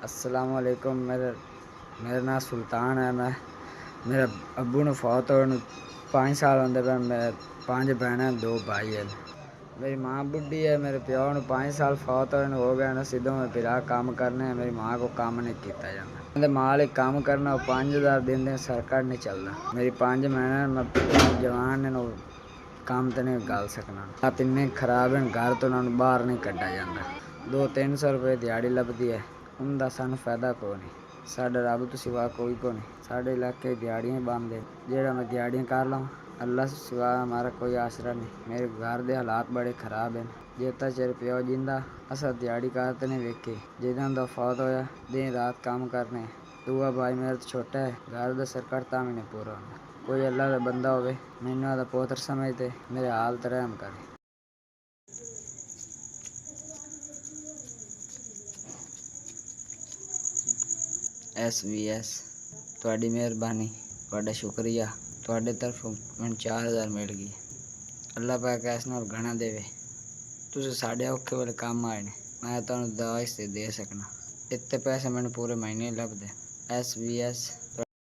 अस्सलाम वालेकुम। मेरा नाम सुल्तान है। मेरे अब्बू ने फौत होने 5 साल होंदे पे। मेरे 5 भैनां 2 भाई हैं। मेरी माँ बुढ़ी है। मेरे प्यो ने 5 साल फौत होने हो गए। सिद्धों में पिरा काम करने। मेरी माँ को काम नहीं किया जाता। मालिक काम करना 5000 दिन सरकार नहीं चलता। मेरी 5 भैनां मैं जवान ने काम तो नहीं गल सकना। आप इन्ने खराब हैं घर तो उन्होंने बाहर नहीं कढ़ा जाता। 200-300 रुपये दिहाड़ी लभदी है। उनका सानू फायदा को नहीं। साडा रब तो सिवा कोई को नहीं। साडे इलाके दिहाड़ियाँ बंद है। जेड़ा मैं दिहाड़ियाँ कर लवां अल्लाह से सिवा हमारा कोई आसरा नहीं। मेरे घर के हालात बड़े खराब हैं। जितना चिर प्यो जिंदा असा दिहाड़ी करते नहीं वेखे। जिदा दा फौत होया दिन रात काम करने। दूआ भाई मेरा तो छोटा है। घर का सिर कटता भी नहीं पूरा होंदा। कोई अल्लाह का बंदा होवे मैनू दा पुत्र समझते मेरे हाल ते रहम करे। SVS ਤੁਹਾਡੀ ਮਿਹਰਬਾਨੀ, ਤੁਹਾਡਾ ਸ਼ੁਕਰੀਆ। ਤੁਹਾਡੇ ਤਰਫੋਂ ਮੈਨੂੰ 4000 ਮਿਲ ਗਈ। ਅੱਲਾਹ ਪਾਕ ਇਸ ਨਾਲ ਗਣਾ ਦੇਵੇ। ਤੁਸੀਂ ਸਾਡੇ ਔਖੇ ਵੇਲੇ ਕੰਮ ਆਏ ਨੇ। ਮੈਂ ਤੁਹਾਨੂੰ ਦਵਾ ਇਸ ਤੇ ਦੇ ਸਕਣਾ। ਇੱਥੇ ਪੈਸੇ ਮੈਨੂੰ ਪੂਰੇ ਮਹੀਨੇ ਲੱਭਦੇ। SVS